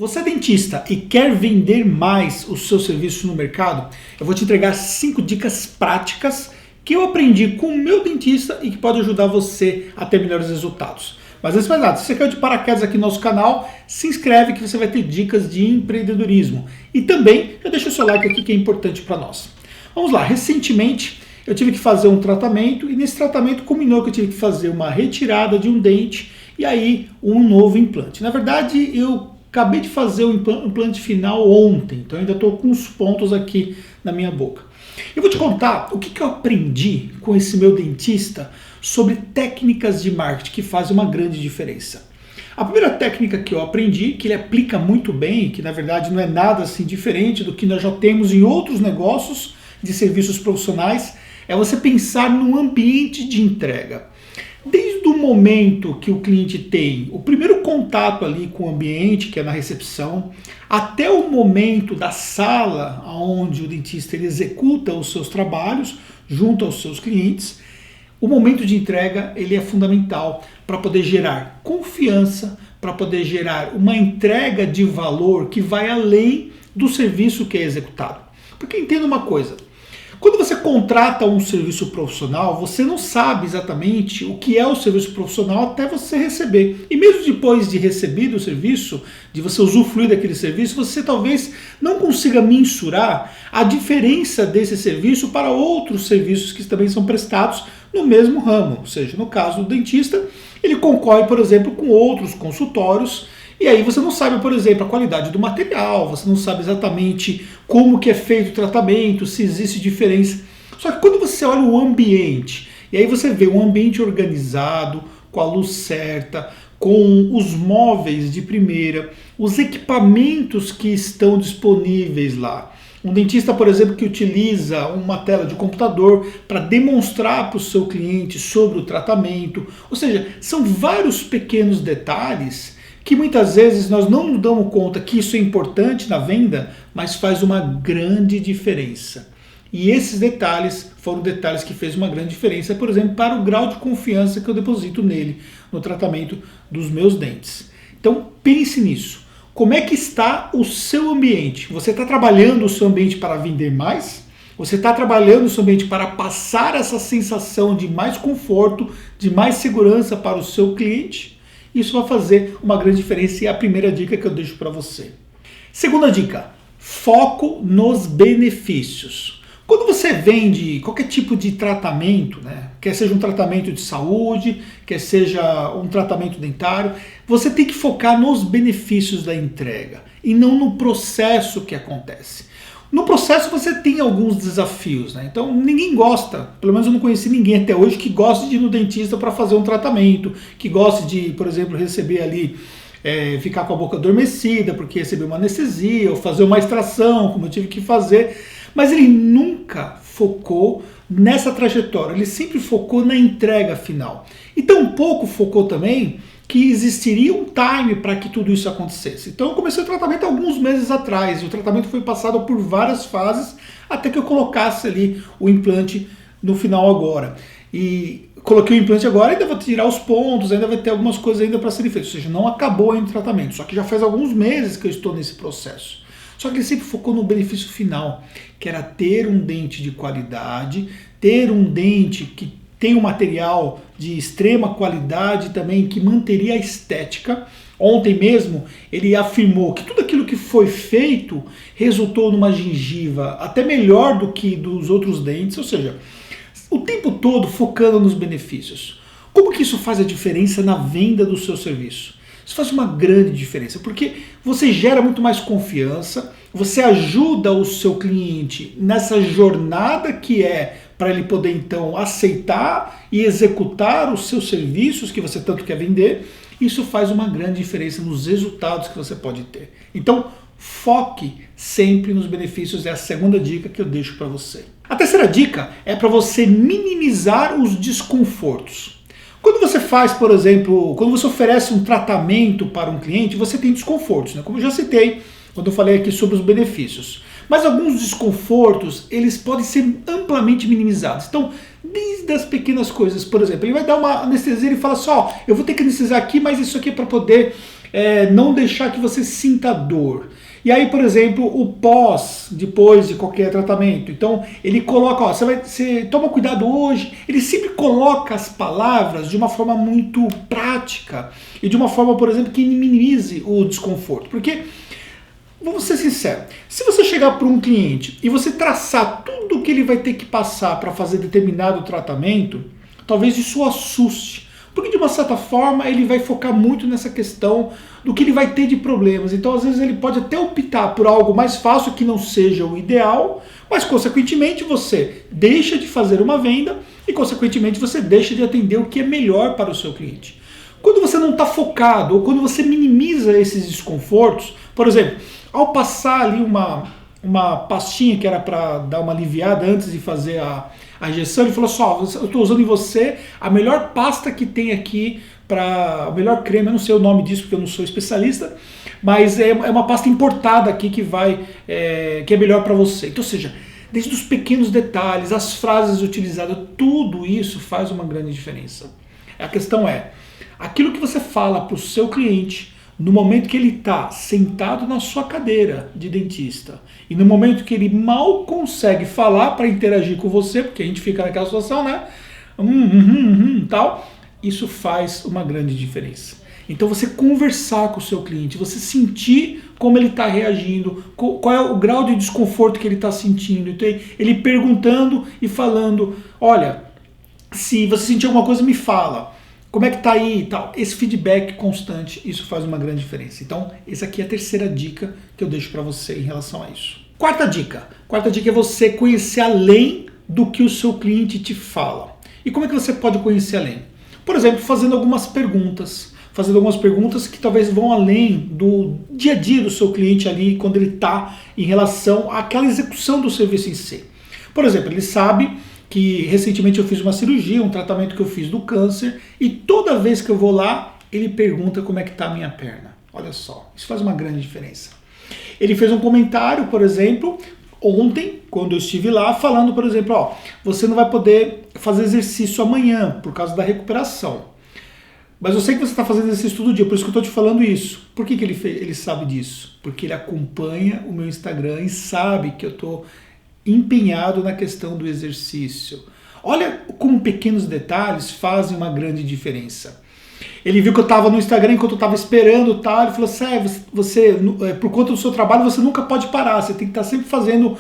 Você é dentista e quer vender mais o seu serviço no mercado? Eu vou te entregar 5 dicas práticas que eu aprendi com o meu dentista e que podem ajudar você a ter melhores resultados. Mas antes de mais nada, se você caiu de paraquedas aqui no nosso canal, se inscreve que você vai ter dicas de empreendedorismo. E também já deixa o seu like aqui que é importante para nós. Vamos lá, recentemente eu tive que fazer um tratamento e nesse tratamento combinou que eu tive que fazer uma retirada de um dente e aí um novo implante. Na verdade, eu acabei de fazer o implante final ontem, então ainda estou com os pontos aqui na minha boca. Eu vou te contar o que eu aprendi com esse meu dentista sobre técnicas de marketing que fazem uma grande diferença. A primeira técnica que eu aprendi, que ele aplica muito bem, que na verdade não é nada assim diferente do que nós já temos em outros negócios de serviços profissionais, é você pensar no ambiente de entrega. Desde o momento que o cliente tem o primeiro contato ali com o ambiente, que é na recepção, até o momento da sala onde o dentista ele executa os seus trabalhos junto aos seus clientes, o momento de entrega ele é fundamental para poder gerar confiança, para poder gerar uma entrega de valor que vai além do serviço que é executado. Porque entenda uma coisa, quando você contrata um serviço profissional, você não sabe exatamente o que é o serviço profissional até você receber. E mesmo depois de receber o serviço, de você usufruir daquele serviço, você talvez não consiga mensurar a diferença desse serviço para outros serviços que também são prestados no mesmo ramo. Ou seja, no caso do dentista, ele concorre, por exemplo, com outros consultórios. E aí você não sabe, por exemplo, a qualidade do material, você não sabe exatamente como que é feito o tratamento, se existe diferença. Só que quando você olha o ambiente, e aí você vê um ambiente organizado, com a luz certa, com os móveis de primeira, os equipamentos que estão disponíveis lá. Um dentista, por exemplo, que utiliza uma tela de computador para demonstrar para o seu cliente sobre o tratamento. Ou seja, são vários pequenos detalhes que muitas vezes nós não nos damos conta que isso é importante na venda, mas faz uma grande diferença. E esses detalhes foram detalhes que fez uma grande diferença, por exemplo, para o grau de confiança que eu deposito nele no tratamento dos meus dentes. Então pense nisso. Como é que está o seu ambiente? Você está trabalhando o seu ambiente para vender mais? Você está trabalhando o seu ambiente para passar essa sensação de mais conforto, de mais segurança para o seu cliente? Isso vai fazer uma grande diferença e é a primeira dica que eu deixo para você. Segunda dica, foco nos benefícios. Quando você vende qualquer tipo de tratamento, quer seja um tratamento de saúde, quer seja um tratamento dentário, você tem que focar nos benefícios da entrega e não no processo que acontece. No processo você tem alguns desafios, então ninguém gosta, pelo menos eu não conheci ninguém até hoje que goste de ir no dentista para fazer um tratamento, que goste de, por exemplo, receber ali, ficar com a boca adormecida porque recebeu uma anestesia, ou fazer uma extração, como eu tive que fazer, mas ele nunca focou nessa trajetória, ele sempre focou na entrega final. E tampouco focou também que existiria um time para que tudo isso acontecesse. Então eu comecei o tratamento alguns meses atrás, e o tratamento foi passado por várias fases, até que eu colocasse ali o implante no final agora. E coloquei o implante agora, ainda vou tirar os pontos, ainda vai ter algumas coisas ainda para serem feitas, ou seja, não acabou ainda o tratamento, só que já faz alguns meses que eu estou nesse processo. Só que ele sempre focou no benefício final, que era ter um dente de qualidade, ter um dente que tem um material de extrema qualidade também, que manteria a estética. Ontem mesmo ele afirmou que tudo aquilo que foi feito resultou numa gengiva até melhor do que dos outros dentes, ou seja, o tempo todo focando nos benefícios. Como que isso faz a diferença na venda do seu serviço? Isso faz uma grande diferença, porque você gera muito mais confiança, você ajuda o seu cliente nessa jornada que é para ele poder então aceitar e executar os seus serviços que você tanto quer vender. Isso faz uma grande diferença nos resultados que você pode ter. Então, foque sempre nos benefícios, é a segunda dica que eu deixo para você. A terceira dica é para você minimizar os desconfortos. Quando você faz, por exemplo, quando você oferece um tratamento para um cliente, você tem desconfortos, como eu já citei quando eu falei aqui sobre os benefícios. Mas alguns desconfortos, eles podem ser amplamente minimizados. Então, desde as pequenas coisas, por exemplo, ele vai dar uma anestesia e fala assim, eu vou ter que anestesiar aqui, mas isso aqui é para poder não deixar que você sinta dor. E aí, por exemplo, o pós, depois de qualquer tratamento. Então, ele coloca, ó, você toma cuidado hoje. Ele sempre coloca as palavras de uma forma muito prática e de uma forma, por exemplo, que minimize o desconforto. Porque, vamos ser sinceros, se você chegar para um cliente e você traçar tudo o que ele vai ter que passar para fazer determinado tratamento, talvez isso o assuste. Porque de uma certa forma ele vai focar muito nessa questão do que ele vai ter de problemas. Então às vezes ele pode até optar por algo mais fácil que não seja o ideal, mas consequentemente você deixa de fazer uma venda e consequentemente você deixa de atender o que é melhor para o seu cliente. Quando você não está focado ou quando você minimiza esses desconfortos, por exemplo, ao passar ali uma pastinha que era para dar uma aliviada antes de fazer a injeção, ele falou só, eu estou usando em você a melhor pasta que tem aqui, o melhor creme, eu não sei o nome disso porque eu não sou especialista, mas é uma pasta importada aqui que é melhor para você. Então, ou seja, desde os pequenos detalhes, as frases utilizadas, tudo isso faz uma grande diferença. A questão é, aquilo que você fala para o seu cliente, no momento que ele está sentado na sua cadeira de dentista e no momento que ele mal consegue falar para interagir com você, porque a gente fica naquela situação, né? Tal, isso faz uma grande diferença. Então você conversar com o seu cliente, você sentir como ele está reagindo, qual é o grau de desconforto que ele está sentindo, então, ele perguntando e falando, olha, se você sentir alguma coisa, me fala. Como é que tá aí e tal? Esse feedback constante, isso faz uma grande diferença. Então, essa aqui é a terceira dica que eu deixo para você em relação a isso. Quarta dica é você conhecer além do que o seu cliente te fala. E como é que você pode conhecer além? Por exemplo, fazendo algumas perguntas que talvez vão além do dia a dia do seu cliente ali, quando ele está em relação àquela execução do serviço em si. Por exemplo, ele sabe que recentemente eu fiz uma cirurgia, um tratamento que eu fiz do câncer, e toda vez que eu vou lá, ele pergunta como é que está a minha perna. Olha só, isso faz uma grande diferença. Ele fez um comentário, por exemplo, ontem, quando eu estive lá, falando, por exemplo, ó, você não vai poder fazer exercício amanhã, por causa da recuperação. Mas eu sei que você está fazendo exercício todo dia, por isso que eu estou te falando isso. Por que ele sabe disso? Porque ele acompanha o meu Instagram e sabe que eu estou empenhado na questão do exercício. Olha como pequenos detalhes fazem uma grande diferença. Ele viu que eu estava no Instagram enquanto eu estava esperando, tal, ele falou assim, você, por conta do seu trabalho, você nunca pode parar, você tem que estar sempre fazendo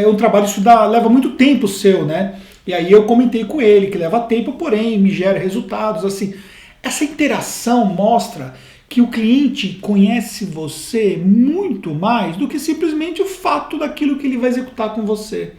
um trabalho, isso leva muito tempo seu, né? E aí eu comentei com ele que leva tempo, porém me gera resultados, assim. Essa interação mostra que o cliente conhece você muito mais do que simplesmente o fato daquilo que ele vai executar com você.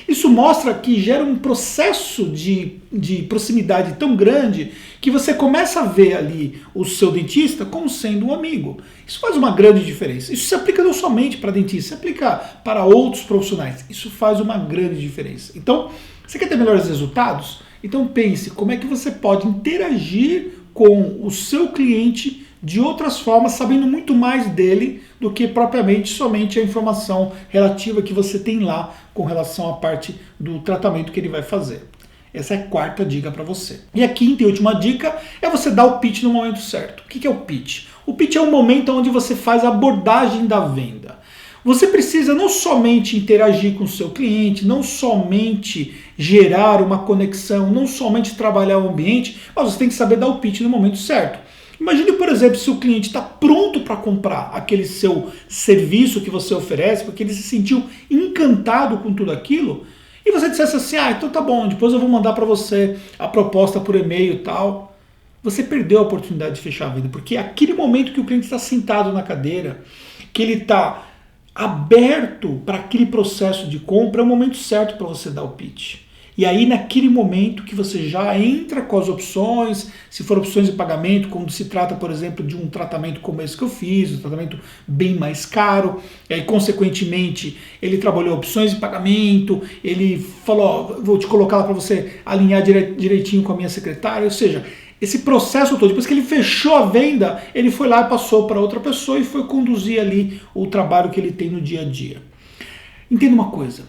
Isso mostra que gera um processo de proximidade tão grande que você começa a ver ali o seu dentista como sendo um amigo. Isso faz uma grande diferença. Isso se aplica não somente para dentista, se aplica para outros profissionais. Isso faz uma grande diferença. Então, você quer ter melhores resultados? Então pense como é que você pode interagir com o seu cliente de outras formas, sabendo muito mais dele do que propriamente somente a informação relativa que você tem lá com relação à parte do tratamento que ele vai fazer. Essa é a quarta dica para você. E a quinta e última dica é você dar o pitch no momento certo. O que é o pitch? O pitch é o momento onde você faz a abordagem da venda. Você precisa não somente interagir com o seu cliente, não somente gerar uma conexão, não somente trabalhar o ambiente, mas você tem que saber dar o pitch no momento certo. Imagine, por exemplo, se o cliente está pronto para comprar aquele seu serviço que você oferece, porque ele se sentiu encantado com tudo aquilo, e você dissesse assim, então tá bom, depois eu vou mandar para você a proposta por e-mail e tal. Você perdeu a oportunidade de fechar a venda, porque aquele momento que o cliente está sentado na cadeira, que ele está aberto para aquele processo de compra, é o momento certo para você dar o pitch. E aí naquele momento que você já entra com as opções, se for opções de pagamento, quando se trata, por exemplo, de um tratamento como esse que eu fiz, um tratamento bem mais caro, e aí consequentemente ele trabalhou opções de pagamento, ele falou, vou te colocar lá para você alinhar direitinho com a minha secretária, ou seja, esse processo todo, depois que ele fechou a venda, ele foi lá e passou para outra pessoa e foi conduzir ali o trabalho que ele tem no dia a dia. Entenda uma coisa,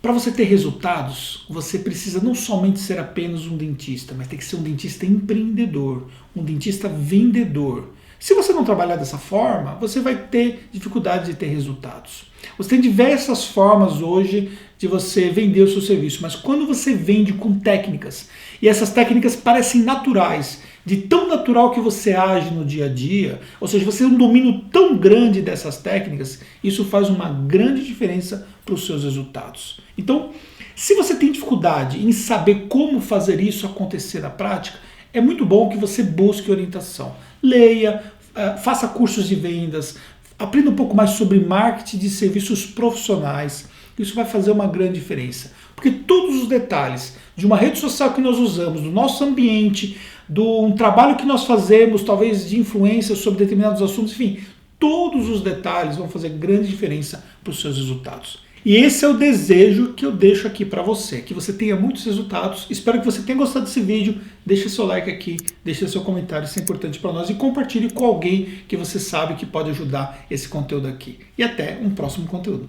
para você ter resultados, você precisa não somente ser apenas um dentista, mas tem que ser um dentista empreendedor, um dentista vendedor. Se você não trabalhar dessa forma, você vai ter dificuldade de ter resultados. Você tem diversas formas hoje de você vender o seu serviço, mas quando você vende com técnicas, e essas técnicas parecem naturais, de tão natural que você age no dia a dia, ou seja, você tem um domínio tão grande dessas técnicas, isso faz uma grande diferença para os seus resultados. Então, se você tem dificuldade em saber como fazer isso acontecer na prática, é muito bom que você busque orientação. Leia, faça cursos de vendas, aprenda um pouco mais sobre marketing de serviços profissionais. Isso vai fazer uma grande diferença. Porque todos os detalhes de uma rede social que nós usamos, do nosso ambiente, do trabalho que nós fazemos, talvez de influência sobre determinados assuntos, enfim, todos os detalhes vão fazer grande diferença para os seus resultados. E esse é o desejo que eu deixo aqui para você, que você tenha muitos resultados. Espero que você tenha gostado desse vídeo. Deixe seu like aqui, deixe seu comentário, isso é importante para nós. E compartilhe com alguém que você sabe que pode ajudar esse conteúdo aqui. E até um próximo conteúdo.